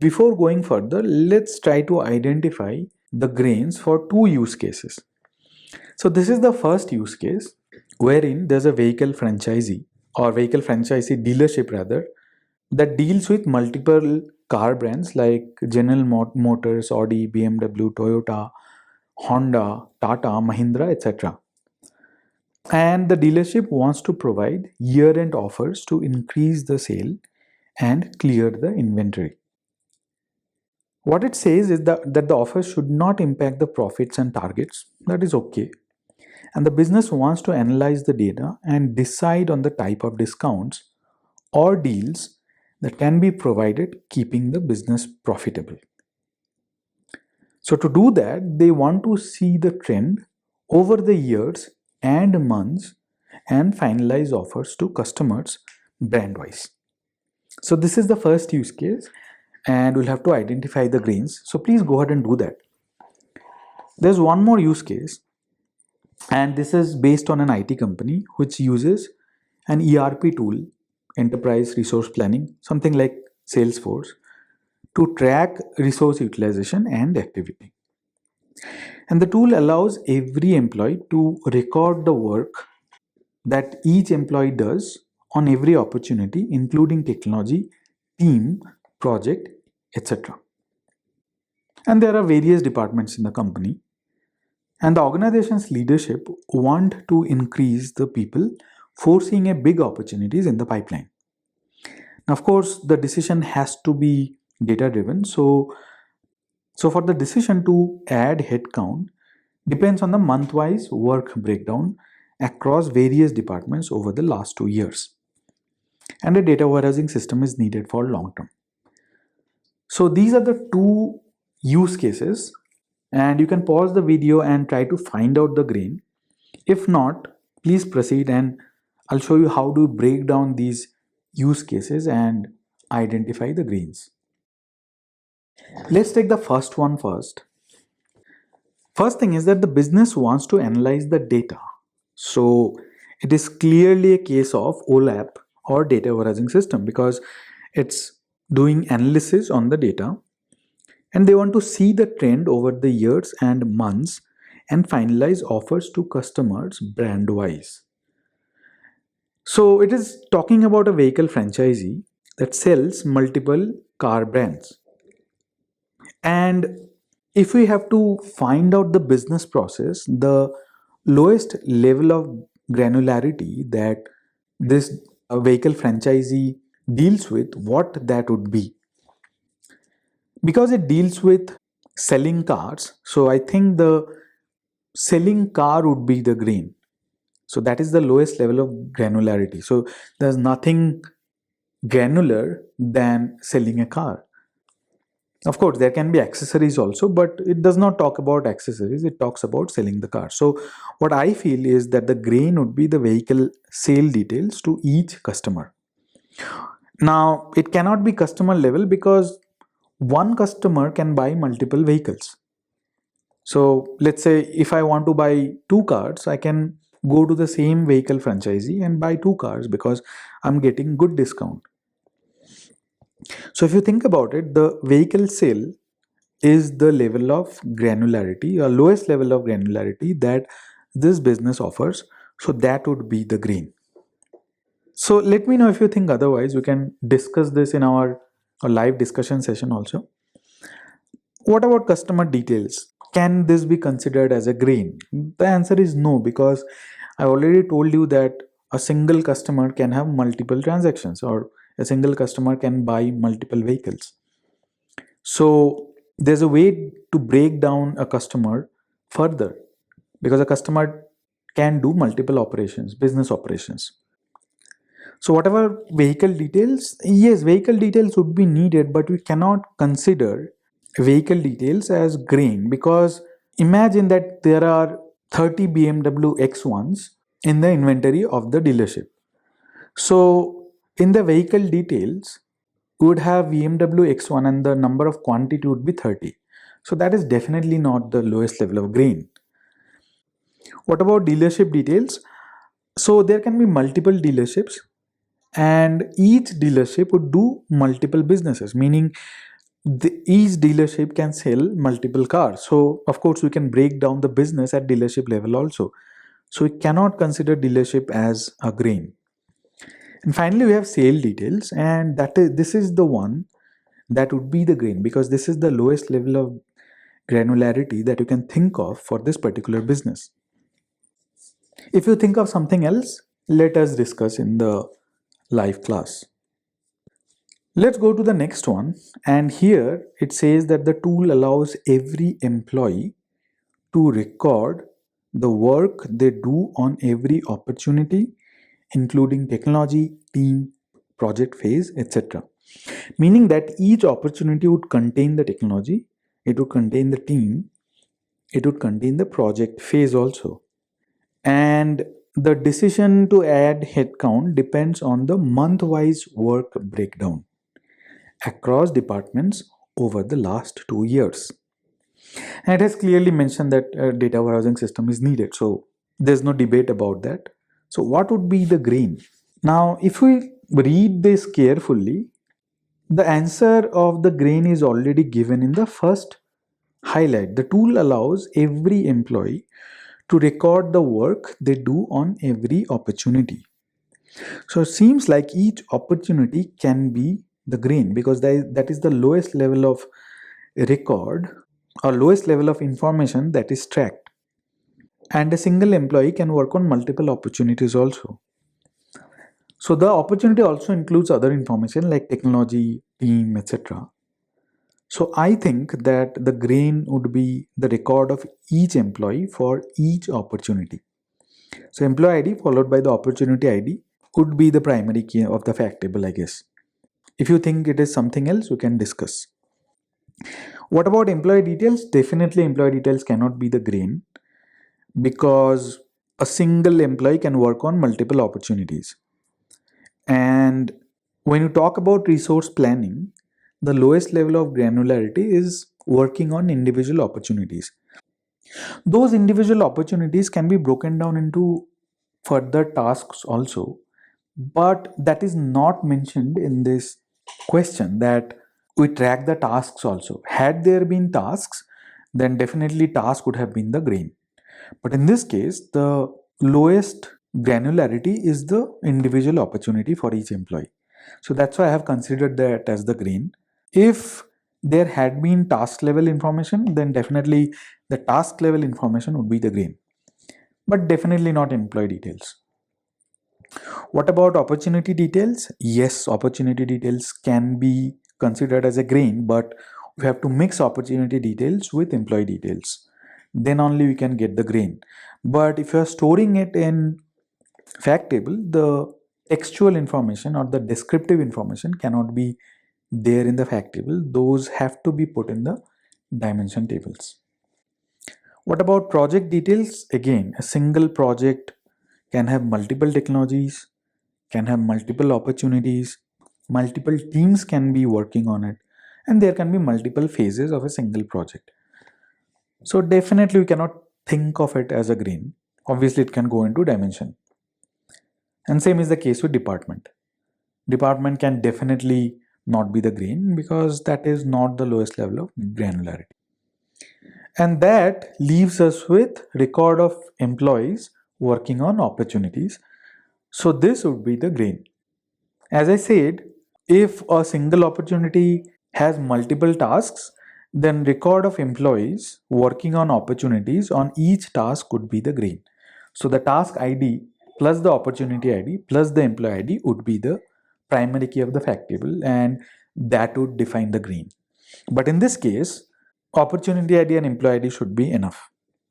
Before going further, let's try to identify the grains for two use cases. So this is the first use case wherein there's a vehicle franchisee or vehicle franchisee dealership rather that deals with multiple car brands like General Motors, Audi, BMW, Toyota, Honda, Tata, Mahindra, etc. And the dealership wants to provide year-end offers to increase the sale and clear the inventory. What it says is that the offer should not impact the profits and targets. That is okay. And the business wants to analyze the data and decide on the type of discounts or deals that can be provided, keeping the business profitable. So, to do that, they want to see the trend over the years and months and finalize offers to customers brand wise. So, this is the first use case, and we'll have to identify the grains. So, please go ahead and do that. There's one more use case, and this is based on an IT company which uses an ERP tool, enterprise resource planning, something like Salesforce, to track resource utilization and activity. And the tool allows every employee to record the work that each employee does on every opportunity, including technology, team, project, etc. And there are various departments in the company. And the organization's leadership want to increase the people foreseeing a big opportunities in the pipeline. Now, of course, the decision has to be data driven. So for the decision to add headcount depends on the month-wise work breakdown across various departments over the last 2 years. And a data warehousing system is needed for long term. So these are the two use cases, and you can pause the video and try to find out the grain. If not, please proceed and I'll show you how to break down these use cases and identify the grains. Let's take the first one first. First thing is that the business wants to analyze the data. So it is clearly a case of OLAP or data warehousing system because it's doing analysis on the data, and they want to see the trend over the years and months and finalize offers to customers brand wise. So it is talking about a vehicle franchisee that sells multiple car brands. And if we have to find out the business process, the lowest level of granularity that this vehicle franchisee deals with, what that would be. Because it deals with selling cars, so I think the selling car would be the grain. So that is the lowest level of granularity. So there's nothing granular than selling a car. Of course, there can be accessories also, but it does not talk about accessories. It talks about selling the car. So what I feel is that the grain would be the vehicle sale details to each customer. Now, it cannot be customer level because one customer can buy multiple vehicles. So let's say if I want to buy 2 cars, I can go to the same vehicle franchisee and buy 2 cars because I'm getting good discount. So if you think about it, the vehicle sale is the level of granularity or lowest level of granularity that this business offers. So that would be the grain. So let me know if you think otherwise. We can discuss this in our live discussion session also. What about customer details? Can this be considered as a grain? The answer is no, because I already told you that a single customer can have multiple transactions or a single customer can buy multiple vehicles. So there's a way to break down a customer further because a customer can do multiple operations, business operations. So whatever vehicle details, yes, vehicle details would be needed, but we cannot consider vehicle details as grain because imagine that there are 30 BMW X1s in the inventory of the dealership. So in the vehicle details, we would have BMW X1 and the number of quantity would be 30. So that is definitely not the lowest level of grain. What about dealership details? So there can be multiple dealerships and each dealership would do multiple businesses, meaning each dealership can sell multiple cars. So of course we can break down the business at dealership level also. So we cannot consider dealership as a grain. And finally we have sale details, and this is the one that would be the grain, because this is the lowest level of granularity that you can think of for this particular business. If you think of something else, let us discuss in the live class. Let's go to the next one, and here it says that the tool allows every employee to record the work they do on every opportunity, including technology, team, project phase, etc. Meaning that each opportunity would contain the technology, it would contain the team, it would contain the project phase also. And the decision to add headcount depends on the month-wise work breakdown across departments over the last 2 years. And it has clearly mentioned that a data warehousing system is needed. So there's no debate about that. So what would be the grain? Now, if we read this carefully, the answer of the grain is already given in the first highlight. The tool allows every employee to record the work they do on every opportunity. So it seems like each opportunity can be the grain, because that is the lowest level of record or lowest level of information that is tracked. And a single employee can work on multiple opportunities also. So the opportunity also includes other information like technology, team, etc. So I think that the grain would be the record of each employee for each opportunity. So employee ID followed by the opportunity ID would be the primary key of the fact table, I guess. If you think it is something else, we can discuss. What about employee details? Definitely employee details cannot be the grain, because a single employee can work on multiple opportunities. And when you talk about resource planning, the lowest level of granularity is working on individual opportunities. Those individual opportunities can be broken down into further tasks also, but that is not mentioned in this question, that we track the tasks also. Had there been tasks, then definitely task would have been the grain. But in this case, the lowest granularity is the individual opportunity for each employee. So that's why I have considered that as the grain. If there had been task level information, then definitely the task level information would be the grain, but definitely not employee details. What about opportunity details? Yes, opportunity details can be considered as a grain, but we have to mix opportunity details with employee details. Then only we can get the grain. But if you are storing it in fact table, the textual information or the descriptive information cannot be there in the fact table. Those have to be put in the dimension tables. What about project details? Again, a single project can have multiple technologies, can have multiple opportunities, multiple teams can be working on it, and there can be multiple phases of a single project. So definitely we cannot think of it as a grain. Obviously it can go into dimension. And same is the case with department. Department can definitely not be the grain, because that is not the lowest level of granularity. And that leaves us with record of employees working on opportunities. So this would be the grain. As I said, if a single opportunity has multiple tasks, then record of employees working on opportunities on each task could be the grain. So the task ID plus the opportunity ID plus the employee ID would be the primary key of the fact table, and that would define the grain. But in this case, opportunity ID and employee ID should be enough.